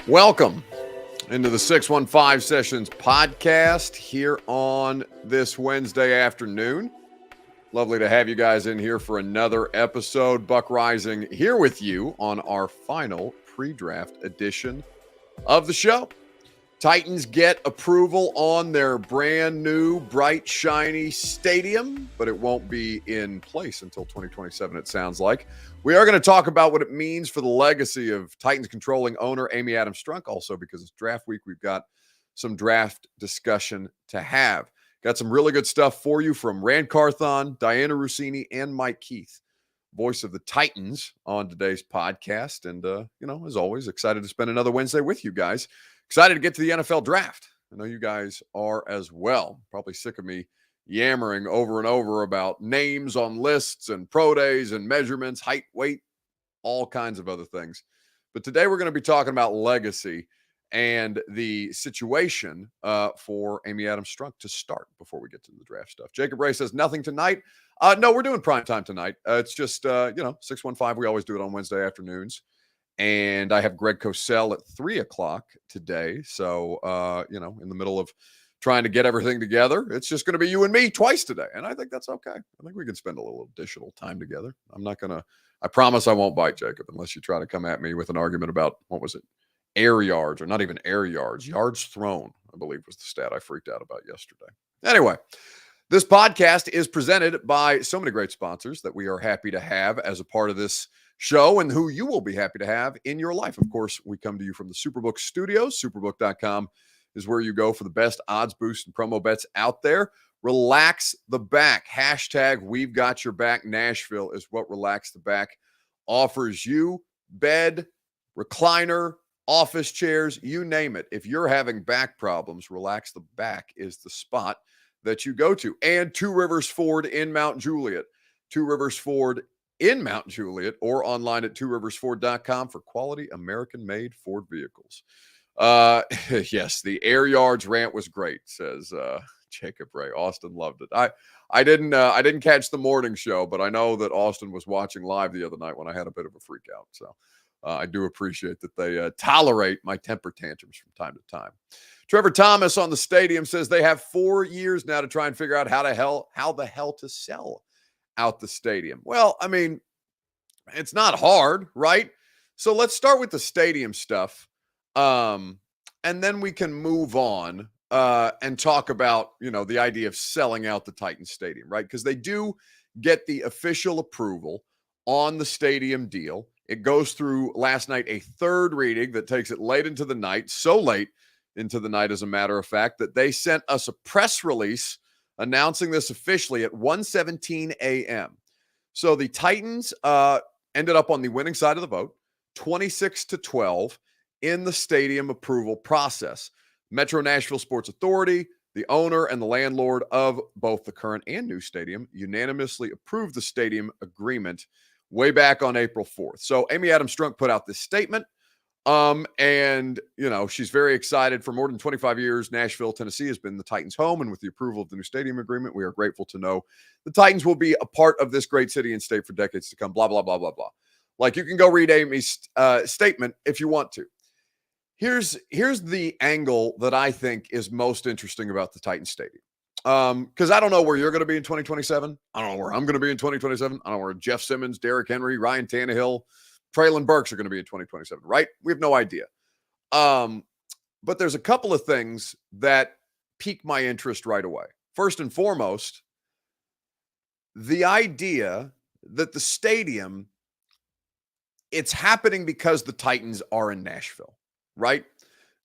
Welcome into the 615 Sessions podcast here on this Wednesday afternoon. Lovely to have you guys in here for another episode. Buck Rising here with you on our final pre-draft edition of the show. Titans get approval on their brand new, bright, shiny stadium, but it won't be in place until 2027, it sounds like. We are going to talk about what it means for the legacy of Titans controlling owner Amy Adams Strunk. Also, because it's draft week, we've got some draft discussion to have. Got some really good stuff for you from Rand Carthon, Dianna Russini, and Mike Keith, voice of the Titans, on today's podcast. And, as always, excited to spend another Wednesday with you guys. Excited to get to the NFL draft. I know you guys are as well. Probably sick of me yammering over and over about names on lists and pro days and measurements, height, weight, all kinds of other things. But today we're going to be talking about legacy and the situation for Amy Adams Strunk to start before we get to the draft stuff. Jacob Ray says nothing tonight. No, we're doing prime time tonight. It's just, 615. We always do it on Wednesday afternoons. And I have Greg Cosell at 3 o'clock today. So, in the middle of trying to get everything together, it's just going to be you and me twice today. And I think that's okay. I think we can spend a little additional time together. I promise I won't bite, Jacob, unless you try to come at me with an argument about, what was it? Air yards, or not even air yards, yards thrown, I believe was the stat I freaked out about yesterday. Anyway, this podcast is presented by so many great sponsors that we are happy to have as a part of this show and who you will be happy to have in your life. Of course, we come to you from the Superbook Studios. Superbook.com is where you go for the best odds boosts and promo bets out there. Relax the Back. Hashtag We've Got Your Back. Nashville is what Relax the Back offers you. Bed, recliner, office chairs, you name it. If you're having back problems, Relax the Back is the spot that you go to. And Two Rivers Ford in Mount Juliet. Two Rivers Ford in Mount Juliet, or online at tworiversford.com for quality American-made Ford vehicles. Yes, the air yards rant was great, says Jacob Ray. Austin loved it. I didn't catch the morning show, but I know that Austin was watching live the other night when I had a bit of a freak out. So I do appreciate that they tolerate my temper tantrums from time to time. Trevor Thomas on the stadium says they have 4 years now to try and figure out how the hell to sell out the stadium. Well, I mean, it's not hard, right? So let's start with the stadium stuff. And then we can move on and talk about, the idea of selling out the Titans stadium, right? Because they do get the official approval on the stadium deal. It goes through last night a third reading that takes it late into the night, so late into the night, as a matter of fact, that they sent us a press release announcing this officially at 1:17 a.m. So the Titans ended up on the winning side of the vote, 26-12 in the stadium approval process. Metro Nashville Sports Authority, the owner and the landlord of both the current and new stadium, unanimously approved the stadium agreement way back on April 4th. So Amy Adams Strunk put out this statement. She's very excited. For more than 25 years, Nashville, Tennessee has been the Titans' home. And with the approval of the new stadium agreement, we are grateful to know the Titans will be a part of this great city and state for decades to come, blah, blah, blah, blah, blah. Like, you can go read Amy's statement if you want to. Here's the angle that I think is most interesting about the Titans stadium. Because I don't know where you're going to be in 2027. I don't know where I'm going to be in 2027. I don't know where Jeff Simmons, Derrick Henry, Ryan Tannehill, Traylon Burks are going to be in 2027, right? We have no idea. But there's a couple of things that pique my interest right away. First and foremost, the idea that the stadium, it's happening because the Titans are in Nashville, right?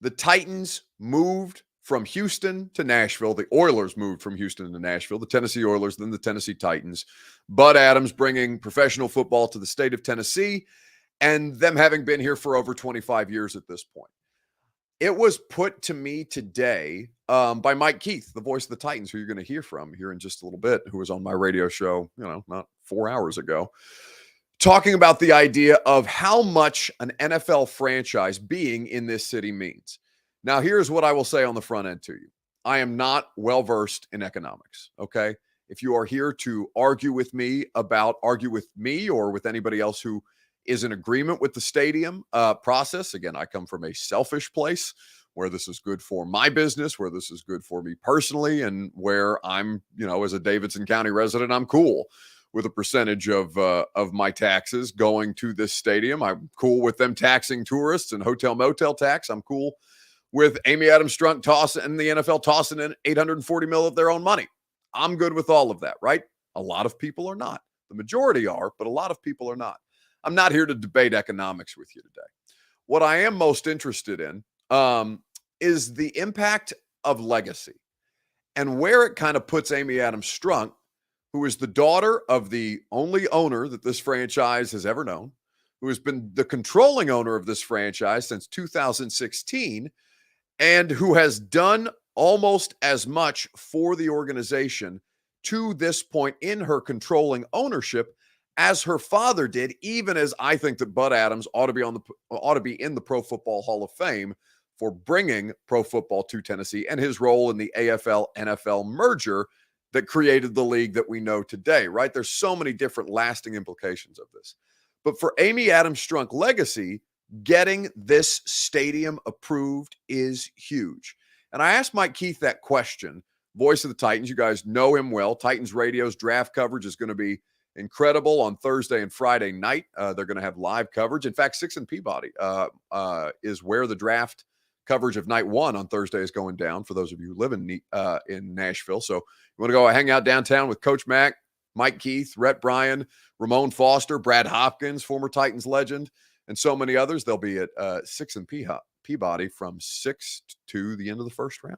The Titans moved from Houston to Nashville. The Oilers moved from Houston to Nashville, the Tennessee Oilers, then the Tennessee Titans. Bud Adams bringing professional football to the state of Tennessee, and them having been here for over 25 years at this point. It was put to me today by Mike Keith, the voice of the Titans, who you're going to hear from here in just a little bit, who was on my radio show, not 4 hours ago, talking about the idea of how much an NFL franchise being in this city means. Now, here's what I will say on the front end to you. I am not well-versed in economics, okay? If you are here to argue with me or with anybody else who is in agreement with the stadium process. Again, I come from a selfish place where this is good for my business, where this is good for me personally, and where I'm, as a Davidson County resident, I'm cool with a percentage of my taxes going to this stadium. I'm cool with them taxing tourists and hotel motel tax. I'm cool with Amy Adams Strunk and the NFL tossing in $840 million of their own money. I'm good with all of that, right? A lot of people are not. The majority are, but a lot of people are not. I'm not here to debate economics with you today. What I am most interested in is the impact of legacy and where it kind of puts Amy Adams Strunk, who is the daughter of the only owner that this franchise has ever known, who has been the controlling owner of this franchise since 2016, and who has done almost as much for the organization to this point in her controlling ownership as her father did, even as I think that Bud Adams ought to be in the Pro Football Hall of Fame for bringing pro football to Tennessee and his role in the AFL-NFL merger that created the league that we know today, right? There's so many different lasting implications of this. But for Amy Adams Strunk legacy, getting this stadium approved is huge. And I asked Mike Keith that question, voice of the Titans. You guys know him well. Titans Radio's draft coverage is going to be incredible on Thursday and Friday night. They're going to have live coverage. In fact, 6 and Peabody is where the draft coverage of night 1 on Thursday is going down for those of you who live in Nashville. So you want to go hang out downtown with Coach Mack, Mike Keith, Rhett Bryan, Ramon Foster, Brad Hopkins, former Titans legend, and so many others. They'll be at 6 and Peabody from 6 to the end of the first round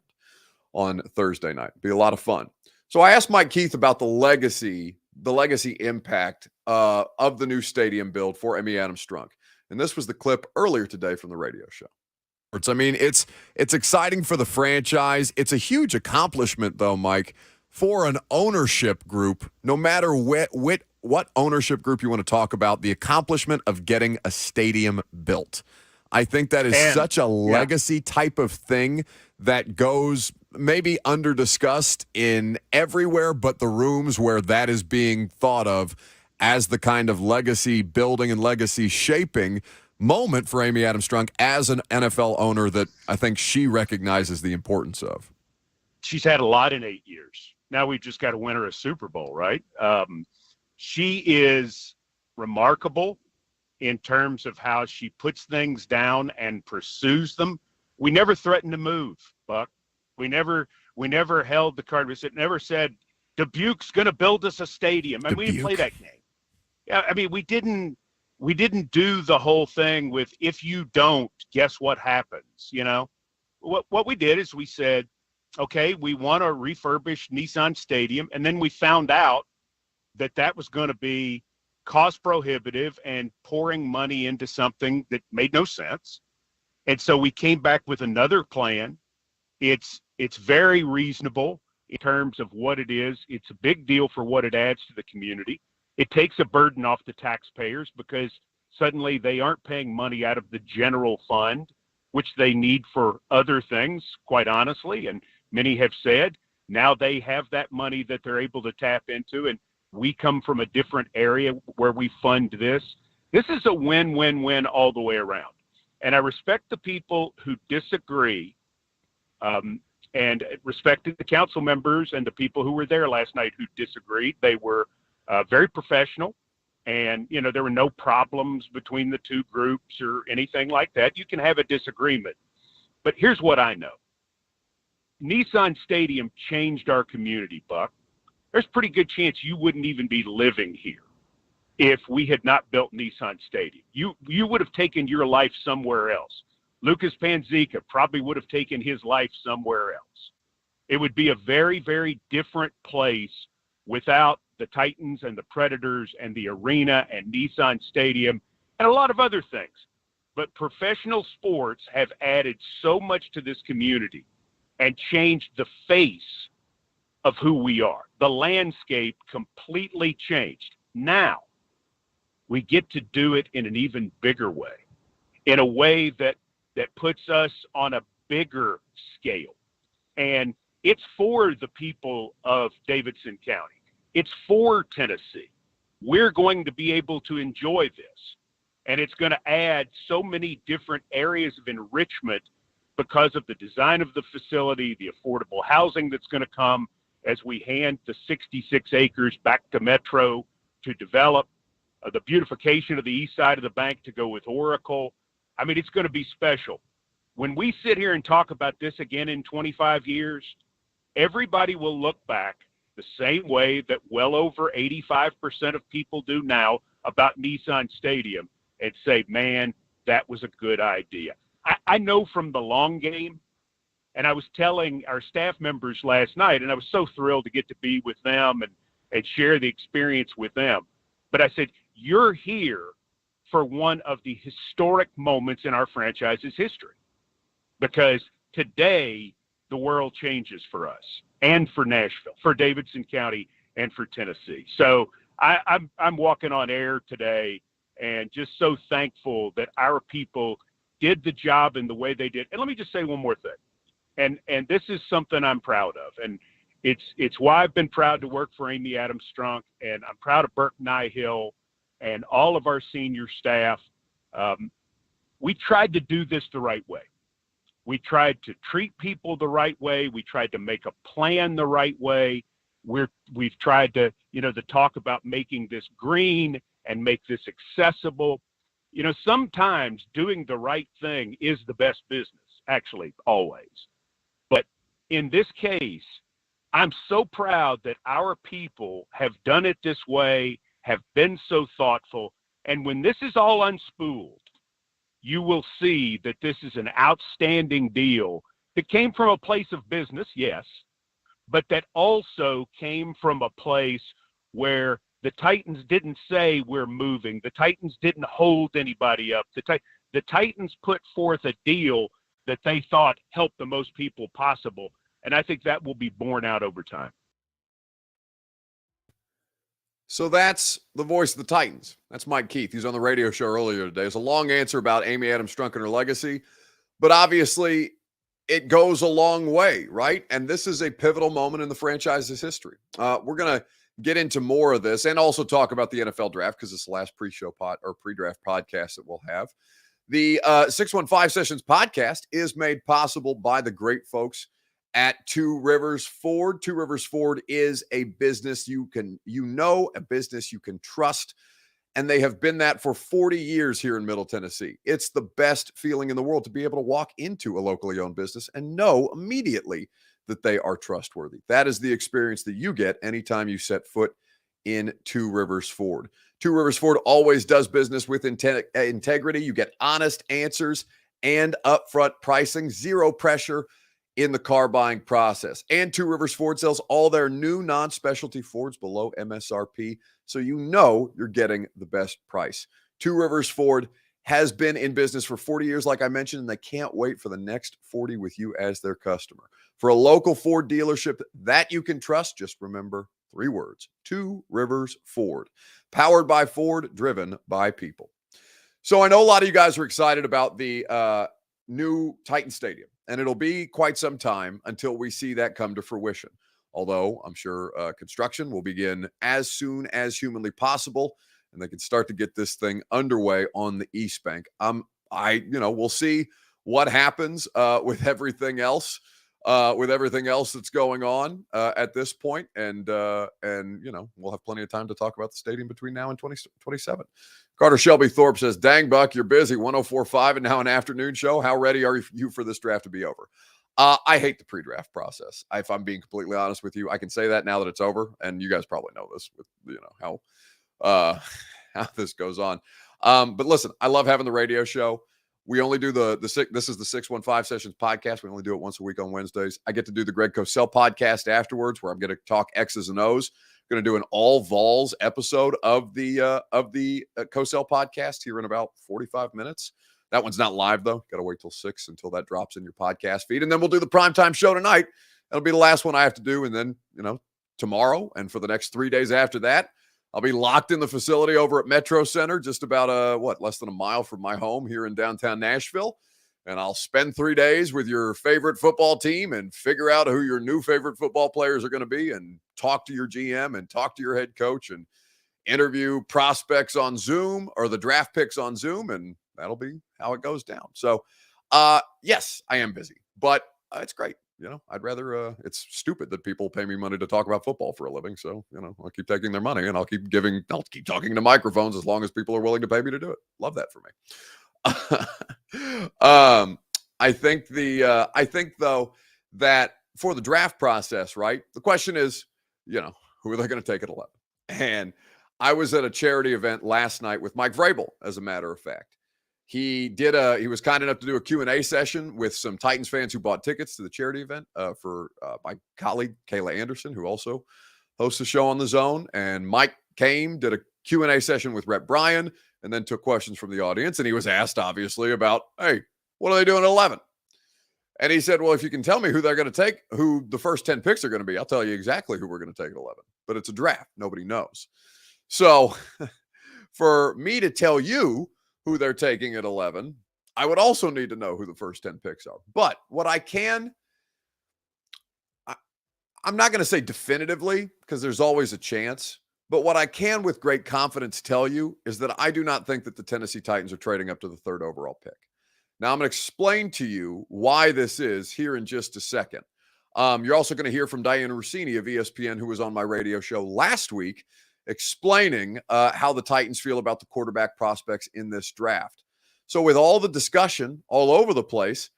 on Thursday night. Be a lot of fun. So I asked Mike Keith about the legacy impact of the new stadium build for Amy Adams Strunk. And this was the clip earlier today from the radio show. I mean, it's exciting for the franchise. It's a huge accomplishment, though, Mike, for an ownership group, no matter what ownership group you want to talk about, the accomplishment of getting a stadium built. I think that is such a legacy type of thing that goes maybe under-discussed in everywhere but the rooms where that is being thought of as the kind of legacy building and legacy shaping moment for Amy Adams Strunk as an NFL owner that I think she recognizes the importance of. She's had a lot in 8 years. Now we've just got to win her a Super Bowl, right? She is remarkable in terms of how she puts things down and pursues them. We never threatened to move, Buck. We never held the card. We never said, Dubuque's going to build us a stadium. And we didn't play that game. Yeah, I mean, we didn't do the whole thing with, if you don't, guess what happens, What we did is we said, okay, we want a refurbished Nissan Stadium, and then we found out that was going to be cost prohibitive and pouring money into something that made no sense. And so we came back with another plan. It's very reasonable in terms of what it is. It's a big deal for what it adds to the community. It takes a burden off the taxpayers because suddenly they aren't paying money out of the general fund, which they need for other things, quite honestly. And many have said now they have that money that they're able to tap into. And we come from a different area where we fund this. This is a win-win-win all the way around. And I respect the people who disagree, and respected the council members and the people who were there last night who disagreed. They were very professional, and there were no problems between the two groups or anything like that. You can have a disagreement, but here's what I know. Nissan Stadium changed our community, Buck. There's a pretty good chance you wouldn't even be living here if we had not built Nissan Stadium. You would have taken your life somewhere else. Lucas Panzica probably would have taken his life somewhere else. It would be a very, very different place without the Titans and the Predators and the arena and Nissan Stadium and a lot of other things. But professional sports have added so much to this community and changed the face of who we are. The landscape completely changed. Now, we get to do it in an even bigger way, in a way that puts us on a bigger scale. And it's for the people of Davidson County. It's for Tennessee. We're going to be able to enjoy this. And it's going to add so many different areas of enrichment because of the design of the facility, the affordable housing that's going to come as we hand the 66 acres back to Metro to develop, the beautification of the east side of the bank to go with Oracle. I mean, it's going to be special. When we sit here and talk about this again in 25 years, everybody will look back the same way that well over 85% of people do now about Nissan Stadium and say, man, that was a good idea. I know from the long game, and I was telling our staff members last night, and I was so thrilled to get to be with them and share the experience with them. But I said, you're here for one of the historic moments in our franchise's history, because today the world changes for us and for Nashville, for Davidson County, and for Tennessee. So I'm walking on air today and just so thankful that our people did the job in the way they did. And let me just say one more thing. And this is something I'm proud of. And it's why I've been proud to work for Amy Adams Strunk, and I'm proud of Burke Nyhill and all of our senior staff. We tried to do this the right way. We tried to treat people the right way. We tried to make a plan the right way. We've tried to, to talk about making this green and make this accessible. Sometimes doing the right thing is the best business, actually, always. But in this case, I'm so proud that our people have done it this way, have been so thoughtful. And when this is all unspooled, you will see that this is an outstanding deal that came from a place of business, yes, but that also came from a place where the Titans didn't say we're moving. The Titans didn't hold anybody up. The Titans put forth a deal that they thought helped the most people possible. And I think that will be borne out over time. So that's the voice of the Titans. That's Mike Keith. He's on the radio show earlier today. It's a long answer about Amy Adams Strunk and her legacy, but obviously it goes a long way, right? And this is a pivotal moment in the franchise's history. We're going to get into more of this and also talk about the NFL draft, because it's the last pre-draft podcast that we'll have. The 615 Sessions podcast is made possible by the great folks at Two Rivers Ford. Two Rivers Ford is a business a business you can trust, and they have been that for 40 years here in Middle Tennessee. It's the best feeling in the world to be able to walk into a locally owned business and know immediately that they are trustworthy. That is the experience that you get anytime you set foot in Two Rivers Ford. Two Rivers Ford always does business with integrity. You get honest answers and upfront pricing, zero pressure in the car buying process. And Two Rivers Ford sells all their new non-specialty Fords below MSRP, so you know you're getting the best price. Two Rivers Ford has been in business for 40 years, like I mentioned, and they can't wait for the next 40 with you as their customer. For a local Ford dealership that you can trust, just remember 3 words: Two Rivers Ford. Powered by Ford, driven by people. So I know a lot of you guys are excited about the new Titan Stadium, and it'll be quite some time until we see that come to fruition. Although I'm sure construction will begin as soon as humanly possible, and they can start to get this thing underway on the East Bank. We'll see what happens with everything else that's going on at this point. And we'll have plenty of time to talk about the stadium between now and 2027. Carter Shelby Thorpe says, dang, Buck, you're busy. 104.5 and now an afternoon show. How ready are you for this draft to be over? I hate the pre-draft process. If I'm being completely honest with you, I can say that now that it's over. And you guys probably know this with, how this goes on. But listen, I love having the radio show. We only do this is the 615 Sessions podcast. We only do it once a week on Wednesdays. I get to do the Greg Cosell podcast afterwards, where I'm going to talk X's and O's. Going to do an all Vols episode of the Cosell podcast here in about 45 minutes. That one's not live though. Got to wait till 6 until that drops in your podcast feed, and then we'll do the primetime show tonight. That'll be the last one I have to do, and then tomorrow and for the next 3 days after that, I'll be locked in the facility over at Metro Center, just about less than a mile from my home here in downtown Nashville. And I'll spend 3 days with your favorite football team and figure out who your new favorite football players are going to be, and talk to your GM and talk to your head coach. And interview prospects on Zoom or the draft picks on Zoom, and that'll be how it goes down. So, yes, I am busy, but it's great. I'd rather, it's stupid that people pay me money to talk about football for a living. So, I'll keep taking their money and I'll keep talking to microphones as long as people are willing to pay me to do it. Love that for me. I think though that for the draft process, right? The question is, who are they going to take at 11? And I was at a charity event last night with Mike Vrabel, as a matter of fact. He was kind enough to do a Q&A session with some Titans fans who bought tickets to the charity event for my colleague, Kayla Anderson, who also hosts a show on The Zone. And Mike came, did a Q&A session with Rhett Bryan, and then took questions from the audience. And he was asked, obviously, about, hey, what are they doing at 11? And he said, well, if you can tell me who they're going to take, who the first 10 picks are going to be, I'll tell you exactly who we're going to take at 11. But it's a draft. Nobody knows. So for me to tell you who they're taking at 11, I would also need to know who the first 10 picks are. But what I'm not going to say definitively, because there's always a chance, but what I can with great confidence tell you is that I do not think that the Tennessee Titans are trading up to the 3rd overall pick. Now, I'm going to explain to you why this is here in just a second. You're also going to hear from Dianna Russini of ESPN, who was on my radio show last week, explaining how the Titans feel about the quarterback prospects in this draft. So with all the discussion all over the place,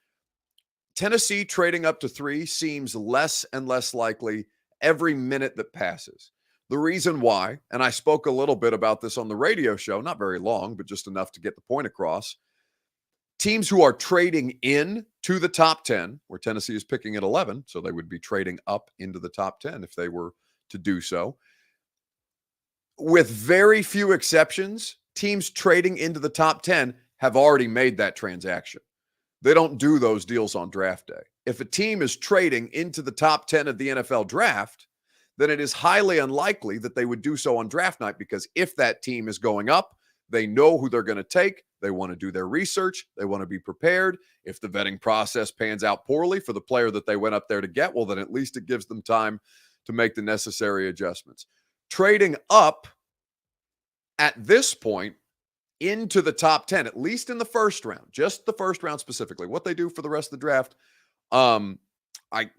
Tennessee trading up to 3 seems less and less likely every minute that passes. The reason why, and I spoke a little bit about this on the radio show, not very long, but just enough to get the point across. Teams who are trading in to the top 10, where Tennessee is picking at 11, so they would be trading up into the top 10 if they were to do so. With very few exceptions, teams trading into the top 10 have already made that transaction. They don't do those deals on draft day. If a team is trading into the top 10 of the NFL draft, then it is highly unlikely that they would do so on draft night, because if that team is going up, they know who they're going to take. They want to do their research. They want to be prepared. If the vetting process pans out poorly for the player that they went up there to get, well, then at least it gives them time to make the necessary adjustments. Trading up at this point into the top 10, at least in the first round, just the first round specifically, what they do for the rest of the draft, I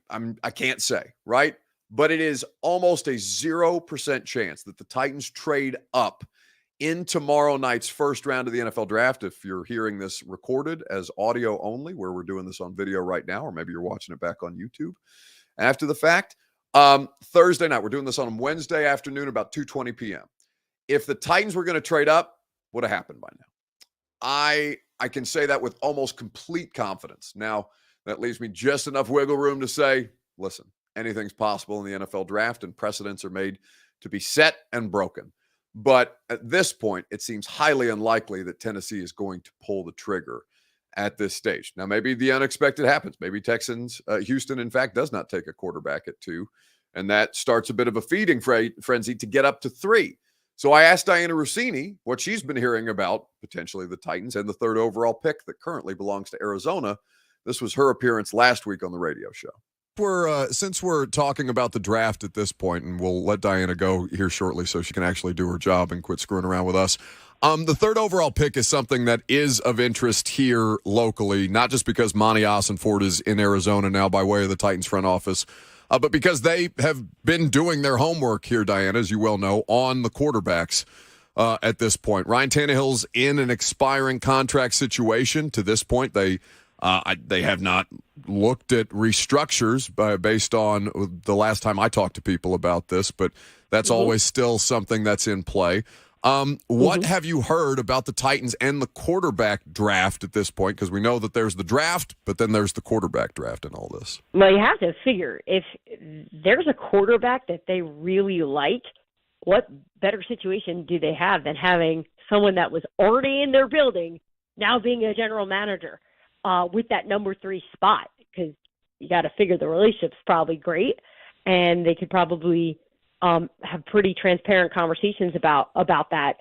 can't say, right? But it is almost a 0% chance that the Titans trade up in tomorrow night's first round of the NFL draft. If you're hearing this recorded as audio only, where we're doing this on video right now, or maybe you're watching it back on YouTube after the fact, Thursday night, we're doing this on Wednesday afternoon, about 2:20 p.m. If the Titans were going to trade up, would have happened by now. I can say that with almost complete confidence. Now, that leaves me just enough wiggle room to say, listen, anything's possible in the NFL draft, and precedents are made to be set and broken. But at this point, it seems highly unlikely that Tennessee is going to pull the trigger at this stage. Now, maybe the unexpected happens. Maybe Houston, in fact, does not take a quarterback at 2, and that starts a bit of a feeding frenzy to get up to 3. So I asked Dianna Russini what she's been hearing about potentially the Titans and the 3rd overall pick that currently belongs to Arizona. This was her appearance last week on the radio show. Since we're talking about the draft at this point, and we'll let Dianna go here shortly so she can actually do her job and quit screwing around with us. The 3rd overall pick is something that is of interest here locally, not just because Monty Ossenfort is in Arizona now by way of the Titans front office, but because they have been doing their homework here, Dianna, as you well know, on the quarterbacks at this point. Ryan Tannehill's in an expiring contract situation. To this point, they have not looked at restructures based on the last time I talked to people about this, but that's always still something that's in play. What have you heard about the Titans and the quarterback draft at this point? Because we know that there's the draft, but then there's the quarterback draft in all this. Well, you have to figure, if there's a quarterback that they really like, what better situation do they have than having someone that was already in their building now being a general manager with that number 3 spot? Because you got to figure the relationship's probably great, and they could probably have pretty transparent conversations about that.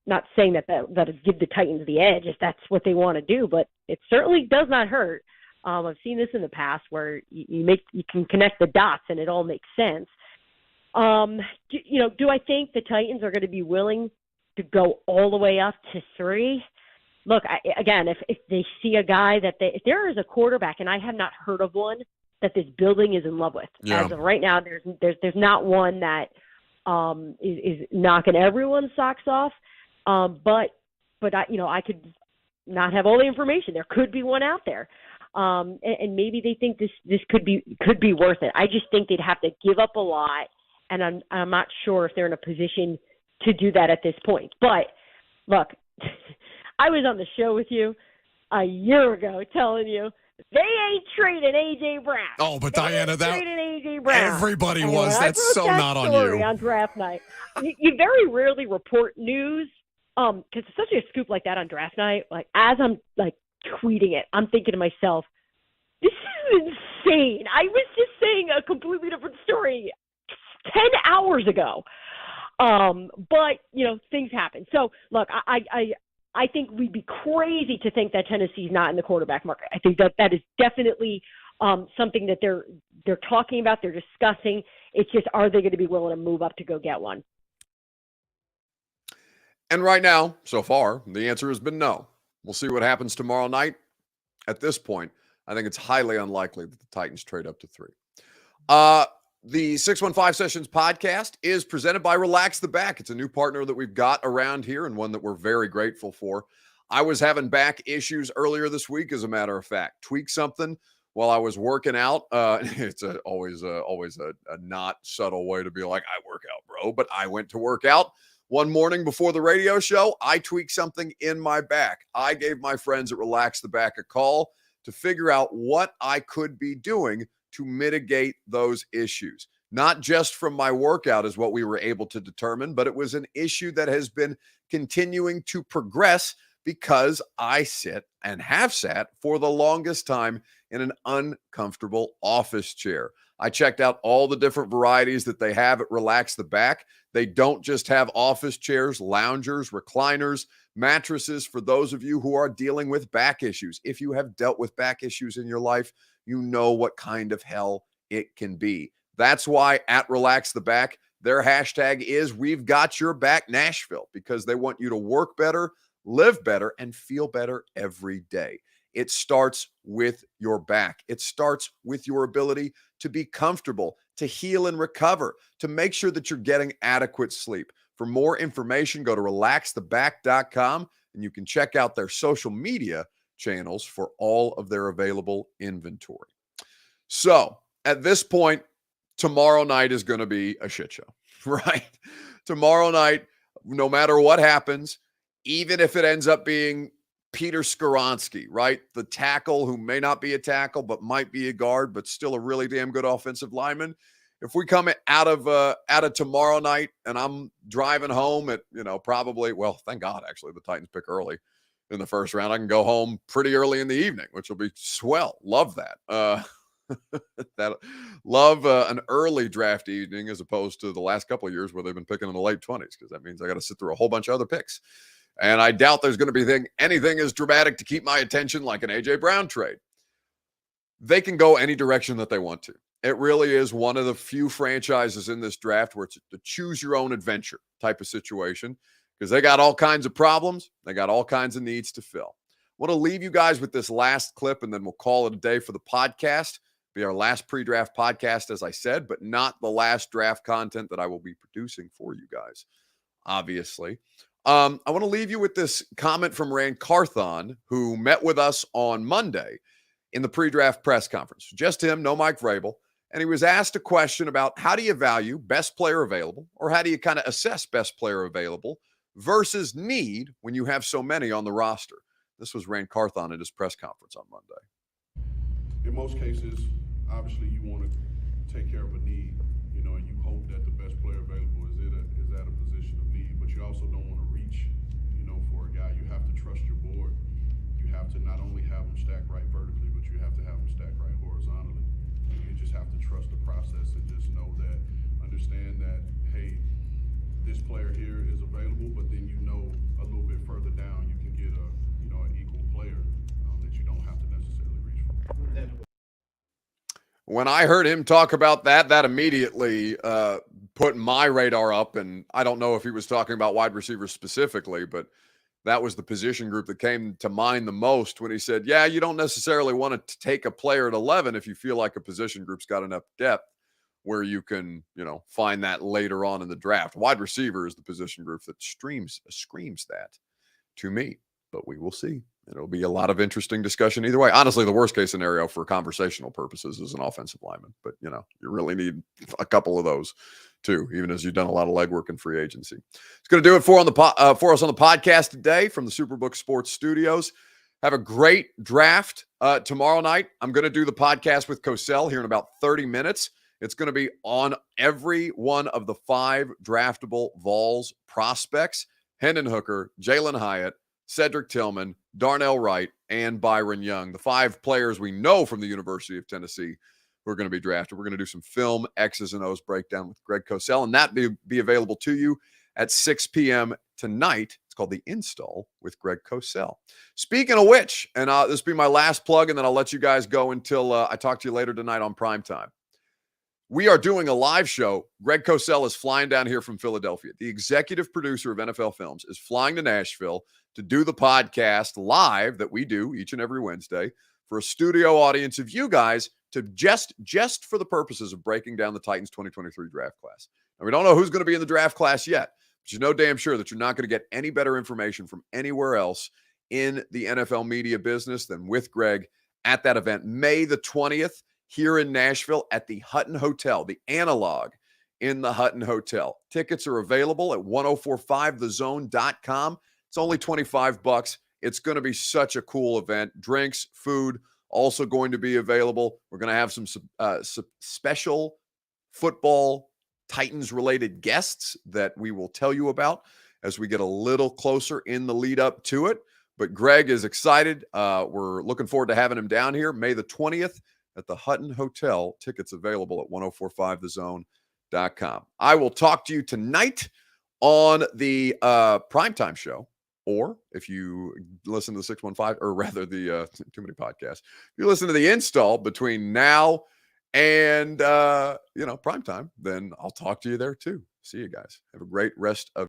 Not saying that would give the Titans the edge if that's what they want to do, but it certainly does not hurt. I've seen this in the past where you can connect the dots and it all makes sense. Do I think the Titans are going to be willing to go all the way up to 3? Look, if they see a guy if there is a quarterback, and I have not heard of one that this building is in love with. Yeah. As of right now, there's not one that is knocking everyone's socks off. But I could not have all the information. There could be one out there. And maybe they think this could be worth it. I just think they'd have to give up a lot, and I'm not sure if they're in a position to do that at this point. But look, I was on the show with you a year ago telling you they ain't trading A.J. Brown. Oh, but Dianna, trading A.J. Brown. Everybody was. That's so not on you. On draft night, you very rarely report news, because especially a scoop like that on draft night. Like as I'm like tweeting it, I'm thinking to myself, this is insane. I was just saying a completely different story 10 hours ago. But things happen. So look, I think we'd be crazy to think that Tennessee's not in the quarterback market. I think that is definitely something that they're talking about, they're discussing. It's just, are they going to be willing to move up to go get one? And right now, so far, the answer has been no. We'll see what happens tomorrow night. At this point, I think it's highly unlikely that the Titans trade up to 3. The 615 Sessions podcast is presented by Relax the Back. It's a new partner that we've got around here and one that we're very grateful for. I was having back issues earlier this week, as a matter of fact. Tweaked something while I was working out. It's always a not subtle way to be like, I work out, bro. But I went to work out one morning before the radio show. I tweaked something in my back. I gave my friends at Relax the Back a call to figure out what I could be doing to mitigate those issues. Not just from my workout is what we were able to determine, but it was an issue that has been continuing to progress because I sit and have sat for the longest time in an uncomfortable office chair. I checked out all the different varieties that they have at Relax the Back. They don't just have office chairs, loungers, recliners, mattresses for those of you who are dealing with back issues. If you have dealt with back issues in your life, you know what kind of hell it can be. That's why at Relax the Back, their hashtag is We've Got Your Back Nashville, because they want you to work better, live better, and feel better every day. It starts with your back. It starts with your ability to be comfortable, to heal and recover, to make sure that you're getting adequate sleep. For more information, go to relaxtheback.com, and you can check out their social media channels for all of their available inventory. So at this point, tomorrow night is going to be a shit show, right? Tomorrow night, no matter what happens, even if it ends up being Peter Skoronski, right? The tackle who may not be a tackle, but might be a guard, but still a really damn good offensive lineman. If we come out of tomorrow night and I'm driving home at, probably, well, thank God, actually, the Titans pick early in the first round. I can go home pretty early in the evening, which will be swell. Love that. Love an early draft evening as opposed to the last couple of years where they've been picking in the late 20s, because that means I got to sit through a whole bunch of other picks. And I doubt there's going to be anything as dramatic to keep my attention like an A.J. Brown trade. They can go any direction that they want to. It really is one of the few franchises in this draft where it's a choose your own adventure type of situation, because they got all kinds of problems. They got all kinds of needs to fill. I want to leave you guys with this last clip, and then we'll call it a day for the podcast. It'll be our last pre-draft podcast, as I said, but not the last draft content that I will be producing for you guys, obviously. I want to leave you with this comment from Rand Carthon, who met with us on Monday in the pre-draft press conference. Just him, no Mike Vrabel. And he was asked a question about how do you value best player available, or how do you kind of assess best player available versus need when you have so many on the roster. This was Rand Carthon at his press conference on Monday. In most cases, obviously you want to take care of a need, and you hope that the best player available is at a position of need, but you also don't want to reach, for a guy. You have to trust your board. You have to not only have them stacked right vertically, but you have to have them stacked right horizontally. And you just have to trust the process and just understand that, hey, this player here is available, but then a little bit further down you can get an equal player that you don't have to necessarily reach for. When I heard him talk about that immediately putting my radar up, and I don't know if he was talking about wide receivers specifically, but that was the position group that came to mind the most when he said, yeah, you don't necessarily want to take a player at 11 if you feel like a position group's got enough depth where you can, find that later on in the draft. Wide receiver is the position group that screams that to me, but we will see. It'll be a lot of interesting discussion either way. Honestly, the worst case scenario for conversational purposes is an offensive lineman, but you really need a couple of those too, even as you've done a lot of legwork in free agency. It's going to do it for us on the podcast today from the Superbook Sports Studios. Have a great draft tomorrow night. I'm going to do the podcast with Cosell here in about 30 minutes. It's going to be on every one of the 5 draftable Vols prospects: Hendon Hooker, Jalen Hyatt, Cedric Tillman, Darnell Wright, and Byron Young, the 5 players we know from the University of Tennessee who are going to be drafted. We're going to do some film X's and O's breakdown with Greg Cosell, and that be available to you at 6 p.m. tonight. It's called The Install with Greg Cosell. Speaking of which, and this will be my last plug, and then I'll let you guys go until I talk to you later tonight on Primetime. We are doing a live show. Greg Cosell is flying down here from Philadelphia. The executive producer of NFL Films is flying to Nashville to do the podcast live that we do each and every Wednesday for a studio audience of you guys to just for the purposes of breaking down the Titans 2023 draft class. And we don't know who's going to be in the draft class yet, but you know damn sure that you're not going to get any better information from anywhere else in the NFL media business than with Greg at that event, May the 20th. Here in Nashville at the Hutton Hotel, the Analog in the Hutton Hotel. Tickets are available at 1045thezone.com. It's only $25. It's going to be such a cool event. Drinks, food, also going to be available. We're going to have some special football Titans-related guests that we will tell you about as we get a little closer in the lead up to it. But Greg is excited. We're looking forward to having him down here May the 20th. At the Hutton Hotel. Tickets available at 1045thezone.com. I will talk to you tonight on the Primetime show, or if you listen to the 615, or rather the too many podcasts, if you listen to the Install between now and Primetime, then I'll talk to you there too. See you guys. Have a great rest of